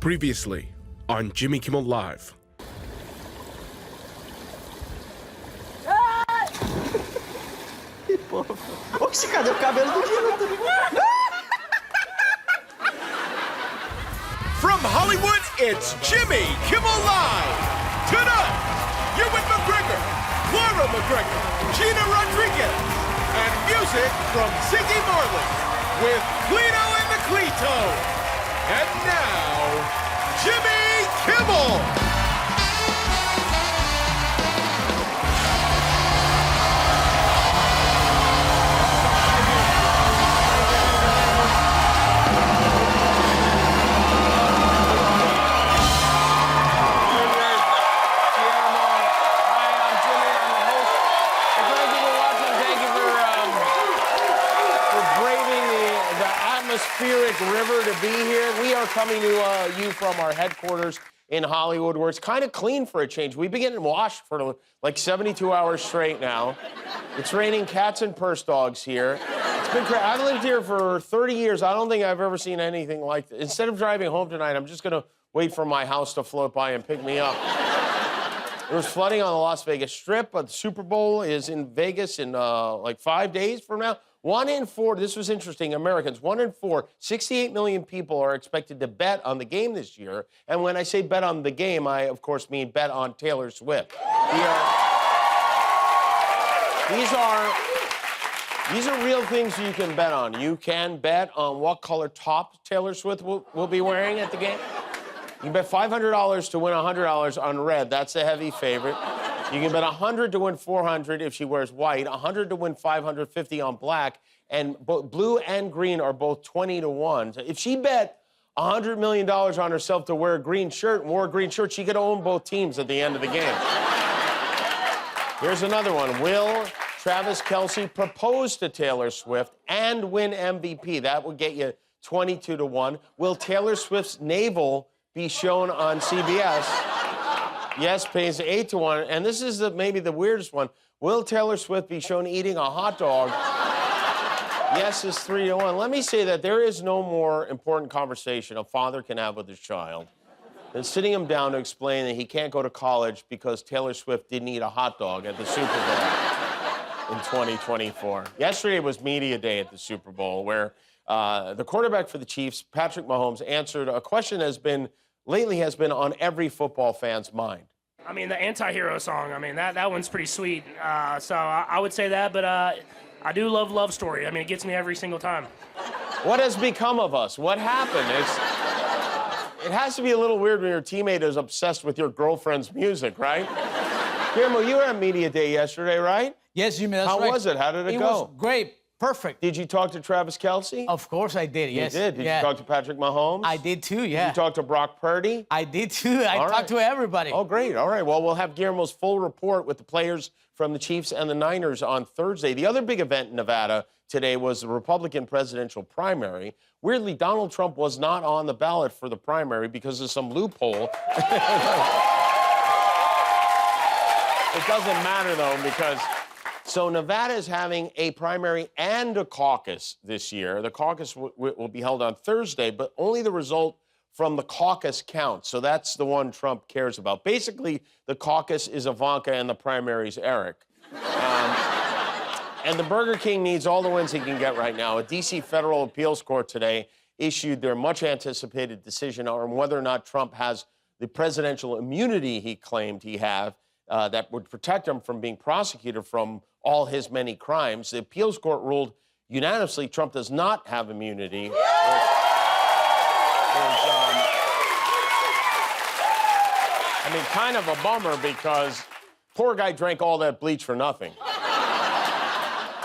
Previously on Jimmy Kimmel Live. Oxi, cadê o cabelo do Kimmel? From Hollywood, it's Jimmy Kimmel Live. Tonight, Ewan McGregor, Laura McGregor, Gina Rodriguez, and music from Ziggy Marley with Cleto and the Cleto. And now, Jimmy Kimmel. Atmospheric river to be here. We are coming to you from our headquarters in Hollywood, where it's kind of clean for a change. We've been getting washed for like 72 hours straight now. It's raining cats and purse dogs here. It's been crazy. I've lived here for 30 years. I don't think I've ever seen anything like this. Instead of driving home tonight, I'm just gonna wait for my house to float by and pick me up. There was flooding on the Las Vegas Strip, but the Super Bowl is in Vegas in like 5 days from now. 1 in 4, this was interesting, Americans, 1 in 4, 68 million people are expected to bet on the game this year. And when I say bet on the game, I, of course, mean bet on Taylor Swift. These are real things you can bet on. You can bet on what color top Taylor Swift will be wearing at the game. You can bet $500 to win $100 on red. That's the heavy favorite. You can bet $100 to win $400 if she wears white, $100 to win $550 on black, and both blue and green are both 20 to 1. So if she bet $100 million on herself to wear a green shirt and wore a green shirt, she could own both teams at the end of the game. Here's another one. Will Travis Kelce propose to Taylor Swift and win MVP? That would get you 22 to 1. Will Taylor Swift's navel be shown on CBS? Yes, pays 8 to 1. And this is maybe the weirdest one. Will Taylor Swift be shown eating a hot dog? Yes is 3 to 1. Let me say that there is no more important conversation a father can have with his child than sitting him down to explain that he can't go to college because Taylor Swift didn't eat a hot dog at the Super Bowl in 2024. Yesterday was Media Day at the Super Bowl, where the quarterback for the Chiefs, Patrick Mahomes, answered a question that has been on every football fan's mind. I mean, the anti-hero song, I mean, that one's pretty sweet. So I would say that, but I do love Love Story. I mean, it gets me every single time. What has become of us? What happened? It has to be a little weird when your teammate is obsessed with your girlfriend's music, right? Kimmel, you were at Media Day yesterday, right? Yes, Jimmy, that's right. How was it? How did it go? It was great. Perfect. Did you talk to Travis Kelce? Of course I did, yes. You did? Did you talk to Patrick Mahomes? I did too, yeah. Did you talk to Brock Purdy? I did too. I talked to everybody. Oh, great. All right. Well, we'll have Guillermo's full report with the players from the Chiefs and the Niners on Thursday. The other big event in Nevada today was the Republican presidential primary. Weirdly, Donald Trump was not on the ballot for the primary because of some loophole. It doesn't matter, though, because... So Nevada is having a primary and a caucus this year. The caucus will be held on Thursday, but only the result from the caucus counts. So that's the one Trump cares about. Basically, the caucus is Ivanka and the primary is Eric. And the Burger King needs all the wins he can get right now. A D.C. federal appeals court today issued their much-anticipated decision on whether or not Trump has the presidential immunity he claimed he had that would protect him from being prosecuted from all his many crimes. The appeals court ruled unanimously Trump does not have immunity. I mean, kind of a bummer because poor guy drank all that bleach for nothing.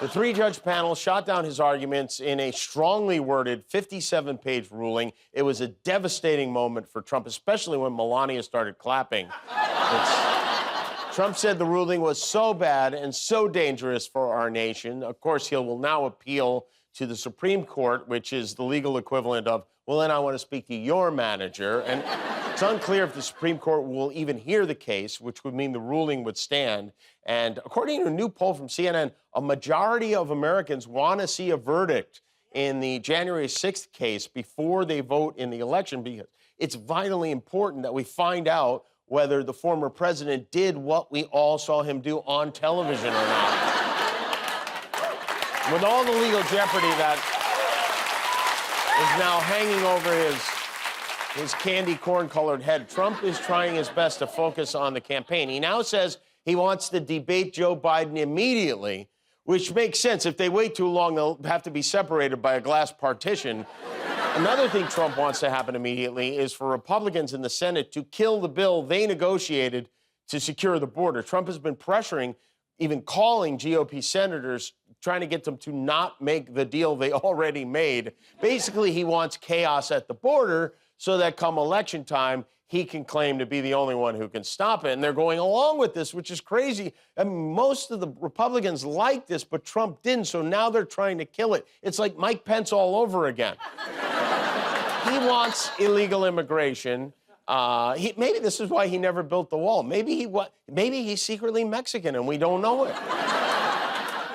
The 3-judge panel shot down his arguments in a strongly worded 57-page ruling. It was a devastating moment for Trump, especially when Melania started clapping. Trump said the ruling was so bad and so dangerous for our nation. Of course, he will now appeal to the Supreme Court, which is the legal equivalent of, well, then I want to speak to your manager. And it's unclear if the Supreme Court will even hear the case, which would mean the ruling would stand. And according to a new poll from CNN, a majority of Americans want to see a verdict in the January 6th case before they vote in the election, because it's vitally important that we find out whether the former president did what we all saw him do on television or not. With all the legal jeopardy that is now hanging over his candy corn-colored head, Trump is trying his best to focus on the campaign. He now says he wants to debate Joe Biden immediately, which makes sense. If they wait too long, they'll have to be separated by a glass partition. Another thing Trump wants to happen immediately is for Republicans in the Senate to kill the bill they negotiated to secure the border. Trump has been pressuring, even calling GOP senators, trying to get them to not make the deal they already made. Basically, he wants chaos at the border so that come election time, he can claim to be the only one who can stop it. And they're going along with this, which is crazy. I mean, most of the Republicans like this, but Trump didn't, so now they're trying to kill it. It's like Mike Pence all over again. He wants illegal immigration. Maybe this is why he never built the wall. Maybe he's secretly Mexican and we don't know it.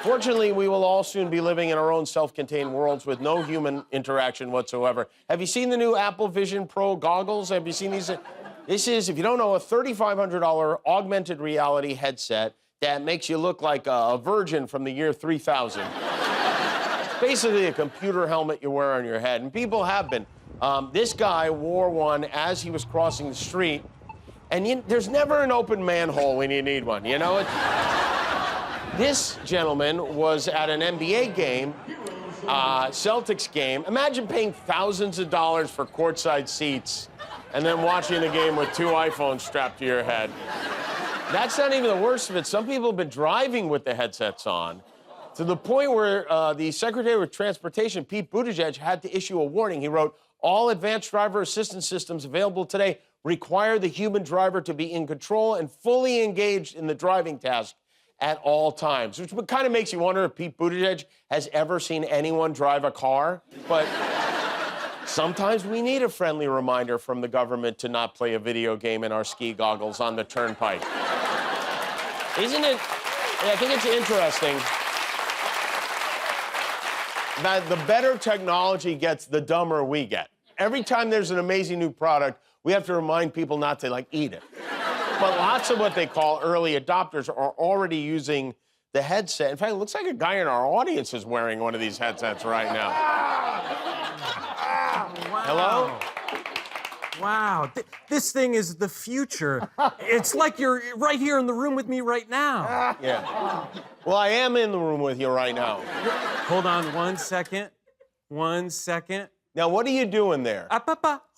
Fortunately, we will all soon be living in our own self-contained worlds with no human interaction whatsoever. Have you seen the new Apple Vision Pro goggles? Have you seen these? This is, if you don't know, a $3,500 augmented reality headset that makes you look like a virgin from the year 3000. It's basically a computer helmet you wear on your head, and people have been. This guy wore one as he was crossing the street, and there's never an open manhole when you need one, you know? This gentleman was at an NBA game, Celtics game. Imagine paying thousands of dollars for courtside seats and then watching the game with 2 iPhones strapped to your head. That's not even the worst of it. Some people have been driving with the headsets on to the point where the Secretary of Transportation, Pete Buttigieg, had to issue a warning. He wrote, "All advanced driver assistance systems available today require the human driver to be in control and fully engaged in the driving task at all times," which kind of makes you wonder if Pete Buttigieg has ever seen anyone drive a car. But sometimes we need a friendly reminder from the government to not play a video game in our ski goggles on the turnpike. Isn't it? I think it's interesting that the better technology gets, the dumber we get. Every time there's an amazing new product, we have to remind people not to, eat it. But lots of what they call early adopters are already using the headset. In fact, it looks like a guy in our audience is wearing one of these headsets right now. Wow. Hello? Wow. This thing is the future. It's like you're right here in the room with me right now. Yeah. Well, I am in the room with you right now. Hold on 1 second. 1 second. Now, what are you doing there?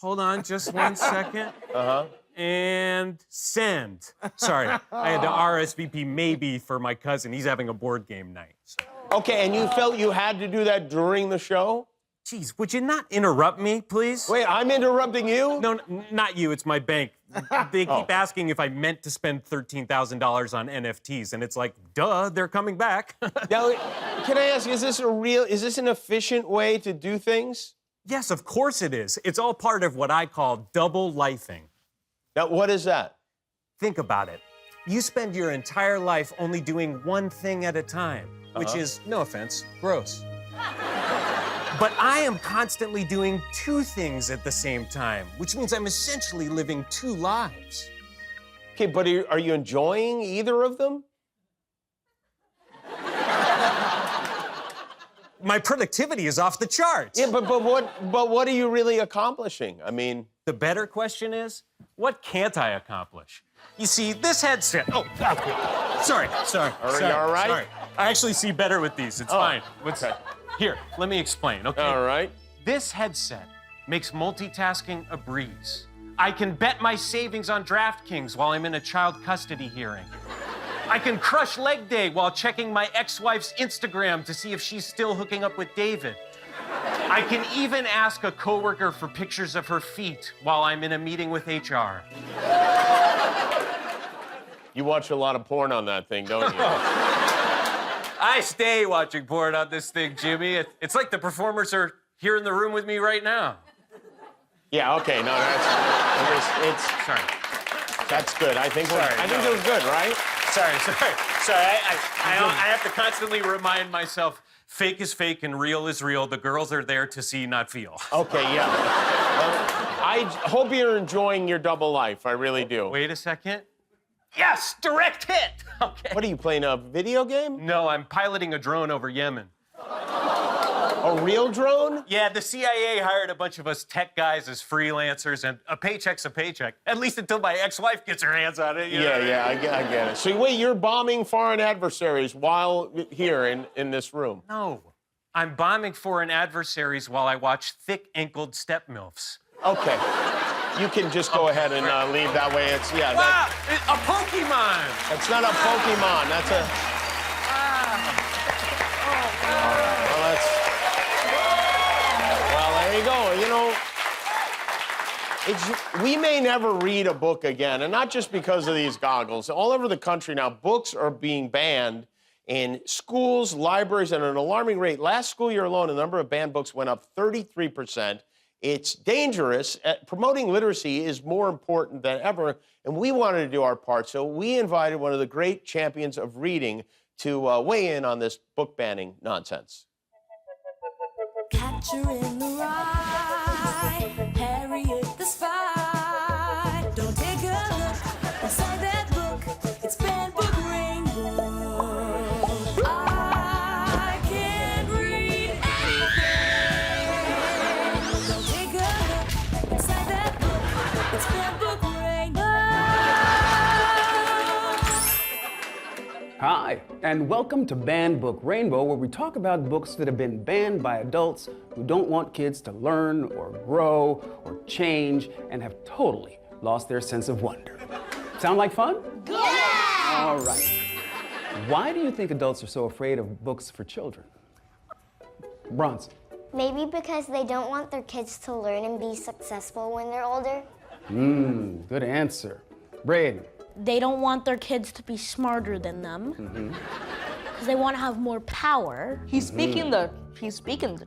Hold on just 1 second. Uh-huh. And send. Sorry, I had to RSVP maybe for my cousin. He's having a board game night. So. Okay, and you felt you had to do that during the show? Jeez, would you not interrupt me, please? Wait, I'm interrupting you? No, not you. It's my bank. They keep asking if I meant to spend $13,000 on NFTs, and it's like, duh, they're coming back. Now, can I ask, is this an efficient way to do things? Yes, of course it is. It's all part of what I call double lifing. Now, what is that? Think about it. You spend your entire life only doing one thing at a time, which is, no offense, gross. But I am constantly doing 2 things at the same time, which means I'm essentially living 2 lives. Okay, but are you enjoying either of them? My productivity is off the charts. Yeah, but what are you really accomplishing? I mean... The better question is, what can't I accomplish? You see, this headset... Oh, sorry. Are you all right? Sorry. I actually see better with these. It's fine. Okay. Here, let me explain, okay? All right. This headset makes multitasking a breeze. I can bet my savings on DraftKings while I'm in a child custody hearing. I can crush leg day while checking my ex-wife's Instagram to see if she's still hooking up with David. I can even ask a coworker for pictures of her feet while I'm in a meeting with HR. You watch a lot of porn on that thing, don't you? I stay watching porn on this thing, Jimmy. It's like the performers are here in the room with me right now. Yeah, okay, no, Sorry. That's good. I think it was good, right? Sorry. I have to constantly remind myself Fake is fake and real is real. The girls are there to see, not feel. Okay, yeah. I hope you're enjoying your double life. I really do. Wait a second. Yes, direct hit. Okay. What are you playing, a video game? No, I'm piloting a drone over Yemen. A real drone? Yeah, the CIA hired a bunch of us tech guys as freelancers, and a paycheck's a paycheck. At least until my ex-wife gets her hands on it. You know what I mean? I get it. So wait, you're bombing foreign adversaries while here in this room? No, I'm bombing foreign adversaries while I watch thick-ankled step-milfs. Okay. You can just go ahead and leave that way. It's, yeah. Wow, a Pokemon! That's not a Pokemon. That's a... Well, there you go. You know, we may never read a book again, and not just because of these goggles. All over the country now, books are being banned in schools, libraries, at an alarming rate. Last school year alone, the number of banned books went up 33%. It's dangerous. Promoting literacy is more important than ever, and we wanted to do our part. So we invited one of the great champions of reading to weigh in on this book banning nonsense. Catcher in the Rye, Harriet the Spy. Don't take a look inside that book. It's Banned Book Rainbow. I can't read anything. Don't take a look inside that book. It's Banned Book Rainbow. Hi, and welcome to Banned Book Rainbow, where we talk about books that have been banned by adults who don't want kids to learn or grow or change and have totally lost their sense of wonder. Sound like fun? Yeah! All right. Why do you think adults are so afraid of books for children? Bronson. Maybe because they don't want their kids to learn and be successful when they're older. Good answer. Braden. They don't want their kids to be smarter than them. Because they want to have more power. He's speaking the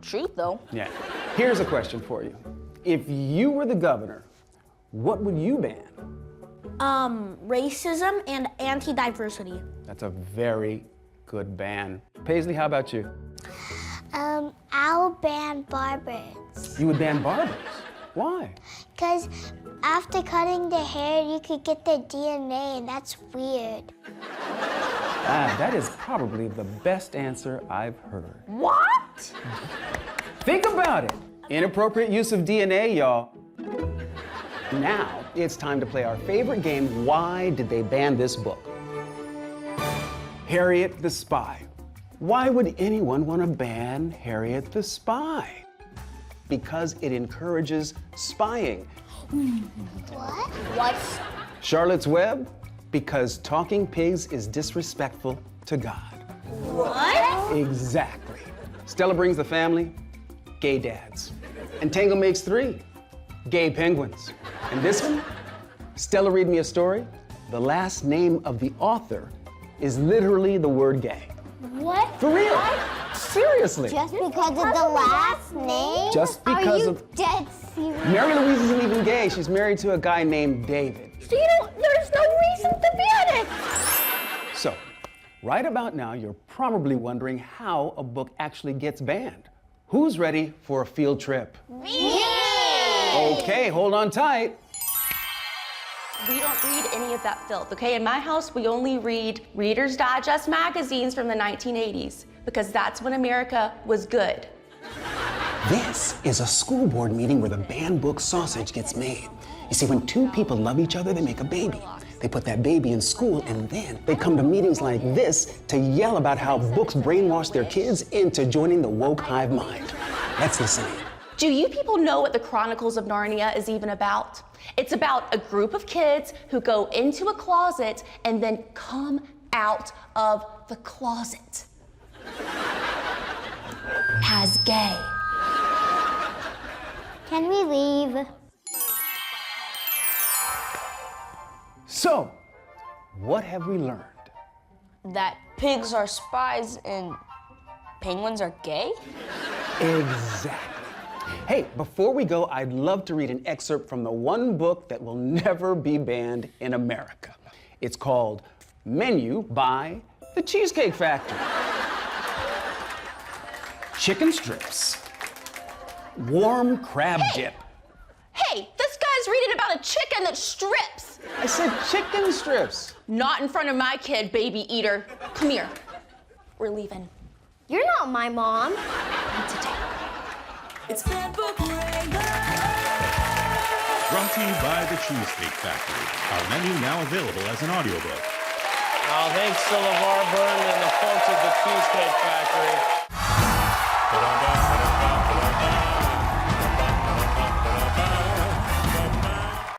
truth, though. Yeah. Here's a question for you. If you were the governor, what would you ban? Racism and anti-diversity. That's a very good ban. Paisley, how about you? I'll ban barbers. You would ban barbers? Why? Because after cutting their hair, you could get their DNA, and that's weird. That is probably the best answer I've heard. What? Think about it. Inappropriate use of DNA, y'all. Now, it's time to play our favorite game, Why Did They Ban This Book? Harriet the Spy. Why would anyone want to ban Harriet the Spy? Because it encourages spying. What? What? Charlotte's Web? Because talking pigs is disrespectful to God. What? Exactly. Stella Brings the Family? Gay dads. And Tango Makes 3? Gay penguins. And this one? Stella Read Me a Story? The last name of the author is literally the word gay. What? For real? Seriously. Just because of the last name? Just because Are of... you dead serious? Mary Louise isn't even gay. She's married to a guy named David. So there's no reason to ban it. So, right about now, you're probably wondering how a book actually gets banned. Who's ready for a field trip? Me! Okay, hold on tight. We don't read any of that filth, okay? In my house, we only read Reader's Digest magazines from the 1980s because that's when America was good. This is a school board meeting where the banned book sausage gets made. You see, when two people love each other, they make a baby. They put that baby in school, and then they come to meetings like this to yell about how books brainwash their kids into joining the woke hive mind. Let's listen in. Do you people know what the Chronicles of Narnia is even about? It's about a group of kids who go into a closet and then come out of the closet as gay. Can we leave? So, what have we learned? That pigs are spies and penguins are gay? Exactly. Hey, before we go, I'd love to read an excerpt from the one book that will never be banned in America. It's called Menu by The Cheesecake Factory. chicken strips, warm crab dip. Hey, this guy's reading about a chicken that strips. I said chicken strips. Not in front of my kid, baby eater. Come here. We're leaving. You're not my mom. Not today. It's Bad Book Rainbow. Brought to you by the Cheesecake Factory. Our menu now available as an audiobook. Oh, thanks to LeVar Burton and the folks at the Cheesecake Factory.